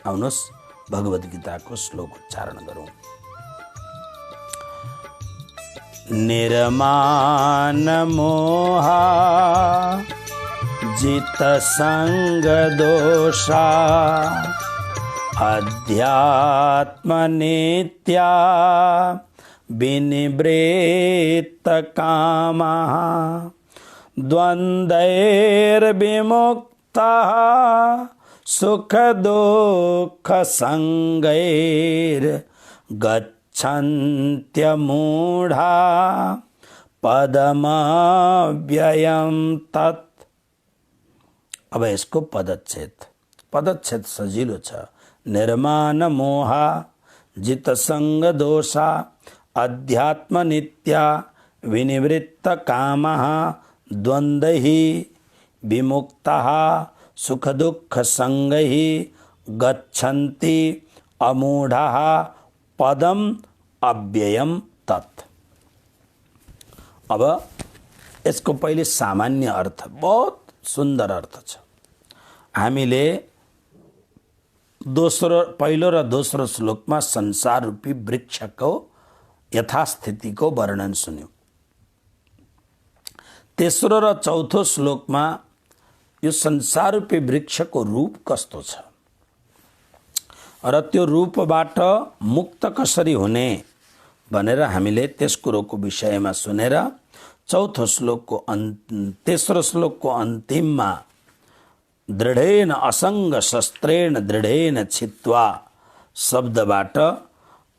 आउनुहोस् भगवद गीताको श्लोक उच्चारण गरौँ। निर्माण मोहा जित संग दोषा अध्यात्म नित्या विनिवृत्त कामः द्वन्द्वैर्विमुक्तः सुख दुःख संगैर्गच्छन्त्यमूढा पदमव्ययं तत्। अब यसको पदच्छेद सजिलो छ। निर्माण मोहा जित संग दोषा अध्यात्म नित्या विनिवृत्त कामः द्वन्द्वैः विमुक्तः सुख दुःख संगैः गच्छन्ति अमूढ़ः पदम अव्ययम तत्। अब यसको पहिले सामान्य अर्थ, बहुत सुन्दर अर्थ छ। हामीले पहिलो र दोस्रो श्लोकमा संसार रूपी वृक्षको यथास्थितिको वर्णन सुन्यौं। तेस्रो र चौथो श्लोकमा यो संसार रूपी वृक्षको रूप कस्तो छ र त्यो रूपबाट मुक्त कसरी हुने भनेर हामीले त्यस कुरोको विषयमा सुनेर तेस्रो श्लोकको अन्तिममा दृढेन असंग शस्त्रेण दृढेन छित्वा शब्दबाट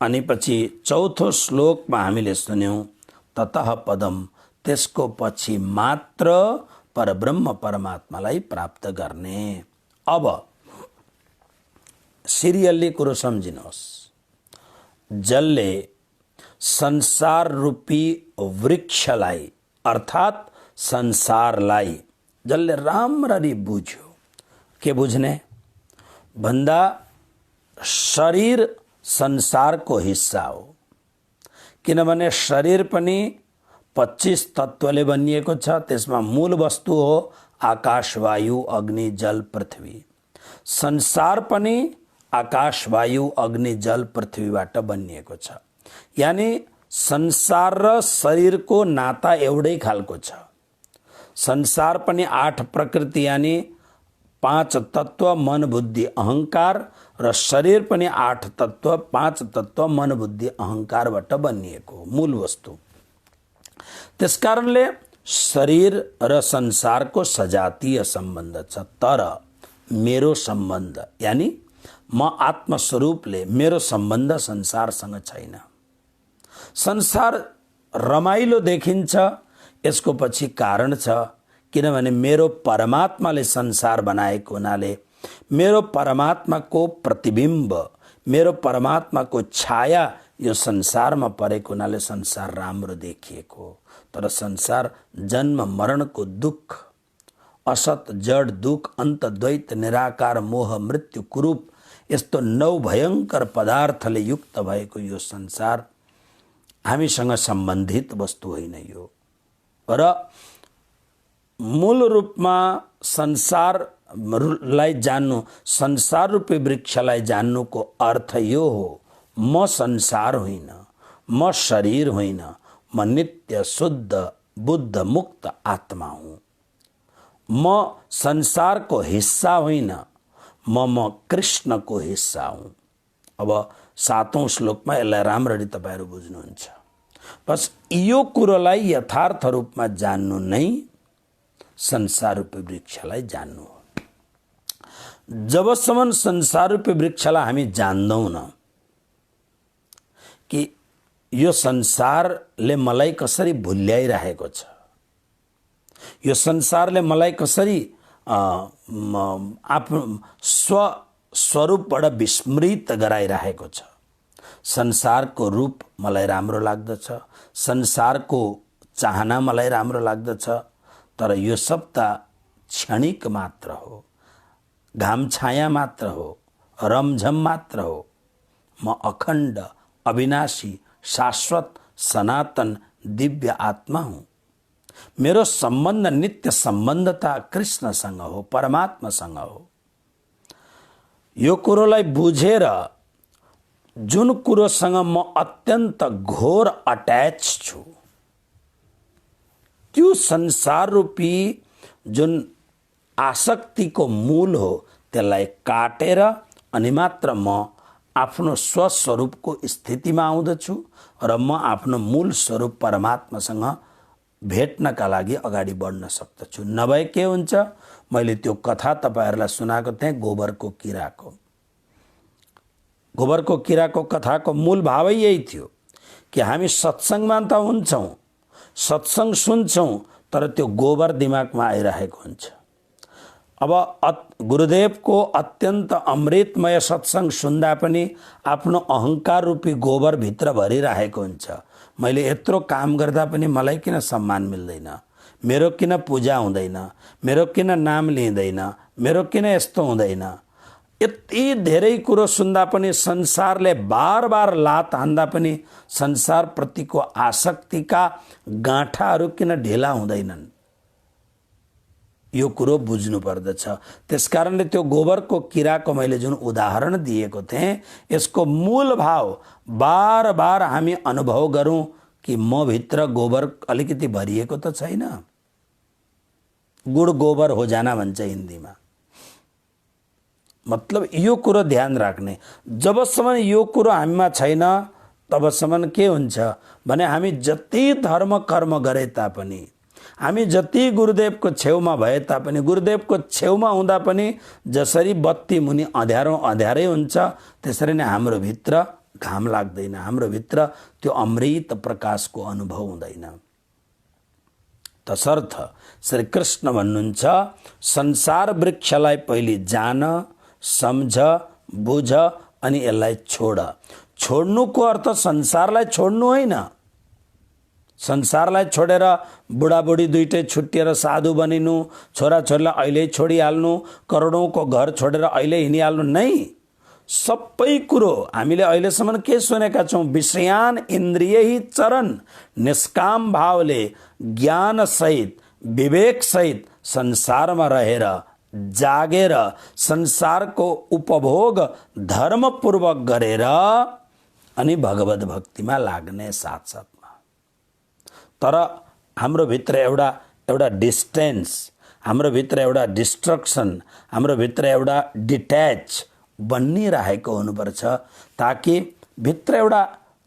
अनि पछि चौथो श्लोकमा हामीले सुन्यौं ततः पदम, त्यसको पछि मात्र परब्रह्म परमात्मालाई प्राप्त गर्ने। अब सिरियल्ली कुरो सम्झिनुहोस्। जसले संसार रूपी वृक्षलाई अर्थात् संसारलाई जसले राम्ररी बुझ्यो, के बुझ्ने भन्दा शरीर संसारको हिस्सा हो। किनभने शरीर पनि 25 तत्त्वले बनिएको छ। त्यसमा मूल वस्तु हो आकाश वायु अग्नि जल पृथ्वी। संसार पनि आकाश वायु अग्नि जल पृथ्वीबाट बनिएको छ। यानी संसार र शरीरको नाता एउटै खालको छ। संसार पनि 8 प्रकृति यानी 5 तत्व मन बुद्धि अहंकार र शरीर पनि 8 तत्व 5 तत्व मन बुद्धि अहंकारबाट बनिएको मूल वस्तु। त्यसकारणले शरीर र संसारको सजातीय सम्बन्ध छ। तर मेरो सम्बन्ध यानी म आत्मस्वरूपले मेरो सम्बन्ध संसारसँग छैन। संसार रमाइलो देखिन्छ, यसको पछि कारण छ। किनभने मेरो परमात्माले संसार बनाएको हुनाले मेरो परमात्माको प्रतिबिम्ब, मेरो परमात्माको छाया यो संसारमा परेको हुनाले संसार राम्रो देखिएको। तर संसार जन्म मरणको दुःख, असत जड दुःख, अन्त द्वैत निराकार मोह मृत्यु कुरूप यस्तो 9 भयंकर पदार्थले युक्त भएको यो संसार हामीसँग सम्बन्धित वस्तु होइन। यो र मूल रूपमा संसारलाई जान्नु, संसार रूपी वृक्षलाई जान्नुको अर्थ यो हो, म संसार होइन, म शरीर होइन, म नित्य शुद्ध बुद्ध मुक्त आत्मा हुँ। म संसारको हिस्सा होइन, म कृष्णको हिस्सा हुँ। अब 7औं श्लोकमा यसलाई राम्ररी तपाईहरु बुझ्नुहुन्छ। बस यो कुरोलाई यथार्थ रूपमा जान्नु नै संसार रूपी वृक्षलाई जान्नु हो। जबसम्म संसार रूपी वृक्षलाई हामी जान्दैनौं कि यो संसारले मलाई कसरी भुल्याइरहेको छ, यो संसारले मलाई कसरी आफ्नो स्वरूपबाट विस्मृत गराइरहेको छ। संसारको रूप मलाई राम्रो लाग्दछ, संसारको चाहना मलाई राम्रो लाग्दछ, तर यो सब त क्षणिक मात्र हो, घाम छाया मात्र हो, रमझम मात्र हो। म अखण्ड अविनाशी शाश्वत सनातन दिव्य आत्मा हूँ। मेरो सम्बन्ध नित्य सम्बन्धता कृष्णसँग हो, परमात्मासँग हो। यो कुरोलाई बुझेर जुन कुरोसँग म अत्यन्त घोर अट्याच छु, त्यो संसार रूपी जुन आसक्तिको मूल हो त्यसलाई काटेर अनि मात्र म आफ्नो स्वस्वरूपको स्थितिमा आउँदछु र म आफ्नो मूल स्वरूप परमात्मासँग भेट्नका लागि अगाडि बढ्न सक्दछु। नभए के हुन्छ, मैले त्यो कथा तपाईहरुलाई सुनाएको थिएँ गोबरको किराको कथाको मूल भावै यही थियो कि हामी सत्संगमा त हुन्छौं, सत्संग सुन्छौं, तर त्यो गोबर दिमागमा आइरहेको हुन्छ। अब गुरुदेवको अत्यन्त अमृतमय सत्संग सुन्दा पनि आफ्नो अहंकार रूपी गोबर भित्र भरिरहेको हुन्छ। मैले यत्रो काम गर्दा पनि मलाई किन सम्मान मिल्दैन, मेरो किन पूजा हुँदैन, मेरो किन नाम लिँदैन, मेरो किन यस्तो हुँदैन, यति धेरै कुरो सुन्दा पनि संसारले बार बार लात हान्दा पनि संसार प्रतिको आसक्तिका गाँठाहरू किन ढिला हुँदैनन्, यो कुरो बुझ्नु पर्दछ। त्यसकारणले त्यो गोबरको किराको मैले जुन उदाहरण दिएको थिएँ, यसको मूल भाव बार बार हामी अनुभव गरौं कि म भित्र गोबर अलिकति भरिएको त छैन। गुड़ गोबर हो जाना भन्छ हिन्दीमा। मतलब यो कुरो ध्यान राख्ने, जबसम्म यो कुरो हामीमा छैन तबसम्म के हुन्छ भने हामी जति धर्म कर्म गरे तापनि, हामी जति गुरुदेवको छेउमा भए तापनि, गुरुदेवको छेउमा हुँदा पनि जसरी बत्ती मुनि अँध्यारै हुन्छ त्यसरी नै हाम्रो भित्र घाम लाग्दैन, हाम्रो भित्र त्यो अमृत प्रकाशको अनुभव हुँदैन। तसर्थ श्री कृष्ण भन्नुहुन्छ, संसार वृक्षलाई पहिले जान, सम्झ, बुझ अनि यसलाई छोड। छोड्नुको अर्थ संसारलाई छोड्नु होइन। संसारलाई छोडेर बुढाबुढी दुईटै छुट्टिएर साधु बनिनु, छोराछोरीलाई अहिले छोडिहाल्नु, करोडौंको घर छोडेर अहिले हिँडिहाल्नु नै। सबै कुरो हामीले अहिलेसम्म के सुनेका छौं, विषयान इन्द्रिय ही चरण, निष्काम भावले ज्ञान सहित विवेक सहित संसारमा रहेर जागेर संसारको उपभोग धर्मपूर्वक गरेर अनि भगवत भक्तिमा लाग्ने साथसाथमा। तर हाम्रो भित्र एउटा डिस्टेन्स, हाम्रो भित्र एउटा डिस्ट्रक्सन, हाम्रो भित्र एउटा डिट्याच बनिरहेको हुनुपर्छ, ताकि भित्र एउटा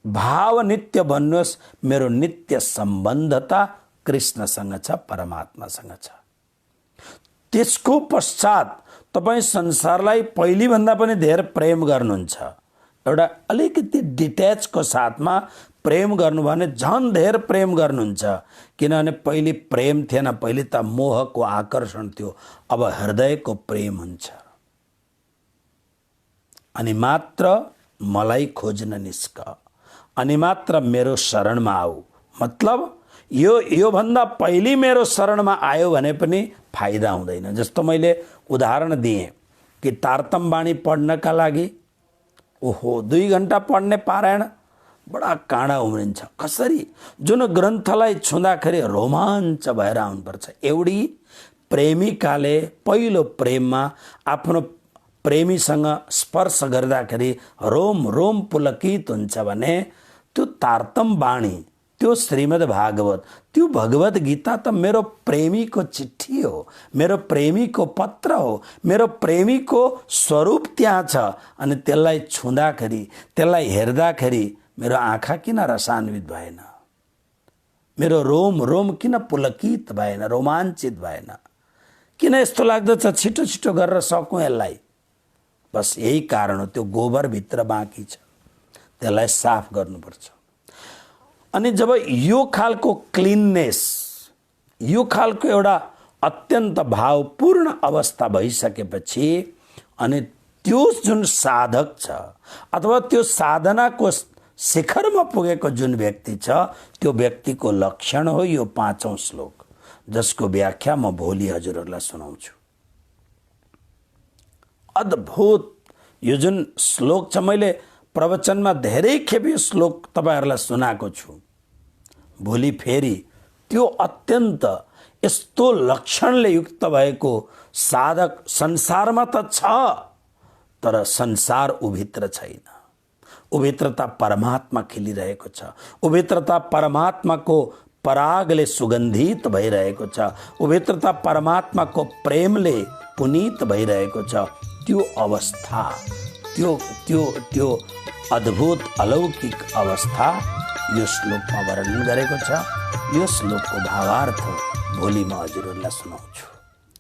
भाव नित्य बन्नुहोस्, मेरो नित्य सम्बन्धता कृष्णसँग छ, परमात्मासँग छ। त्यसको पश्चात तपाई संसारलाई पहिली भन्दा पनि धेरै प्रेम गर्नुहुन्छ। एउटा अलिकति डिट्याचको साथमा प्रेम गर्नु भने झन् धेरै प्रेम गर्नुहुन्छ, किनभने पहिले प्रेम थिएन, पहिले त मोहको आकर्षण थियो, अब हृदयको प्रेम हुन्छ। अनि मात्र मलाई खोज्न निस्क, अनि मात्र मेरो शरणमा आऊ। मतलब यो भन्दा पहिले मेरो शरणमा आयो भने पनि फाइदा हुँदैन। जस्तो मैले उदाहरण दिएँ कि तारतम बाणी पढ्नका लागि ओहो 2 घण्टा पढ्ने पारायण बडा काँडा उम्रिन्छ। कसरी? जुन ग्रन्थलाई छुँदाखेरि रोमाञ्च भएर आउनुपर्छ। एउटी प्रेमिकाले पहिलो प्रेममा आफ्नो प्रेमीसँग स्पर्श गर्दाखेरि रोम रोम पुलकित हुन्छ भने त्यो तारतम बाणी, त्यो श्रीमद् भागवत, त्यो भगवत गीता त मेरो प्रेमीको चिट्ठी हो, मेरो प्रेमीको पत्र हो, मेरो प्रेमीको स्वरूप त्यहाँ छ। अनि त्यसलाई छुँदाखेरि, त्यसलाई हेर्दाखेरि मेरो आँखा किन रसान्वित भएन, मेरो रोम रोम किन पुलकित भएन, रोमाञ्चित भएन? किन यस्तो लाग्दछ छिटो छिटो गरेर सकौँ यसलाई? बस यही कारण हो, त्यो गोबर भित्र बाँकी छ, त्यसलाई साफ गर्नुपर्छ। अनि जब यो खालको क्लिननेस, यो खालको एउटा अत्यन्त भावपूर्ण अवस्था भइसकेपछि अनि त्यो जुन साधक छ अथवा त्यो साधनाको शिखरमा पुगेको जुन व्यक्ति छ, त्यो व्यक्तिको लक्षण हो यो 5औं श्लोक, जसको व्याख्या म भोलि हजुरहरूलाई सुनाउँछु। अद्भुत यो जुन श्लोक छ, मैले प्रवचनमा धेरै खेप यो श्लोक तपाईहरुलाई सुनाएको छु। भोलि फेरि त्यो अत्यन्त यस्तो लक्षणले युक्त भएको साधक संसारमा त छ, तर संसार उभित्र छैन। उभित्रता परमात्मा खिलिरहेको छ। उभित्रता परमात्माको परागले सुगन्धित भइरहेको छ। उभित्रता परमात्माको प्रेमले पुनीत भइरहेको छ। त्यो अवस्था, त्यो अद्भुत अलौकिक अवस्था यो श्लोकमा वर्णन गरेको छ। यो श्लोकको भावार्थ भोलि म हजुरहरूलाई सुनाउँछु।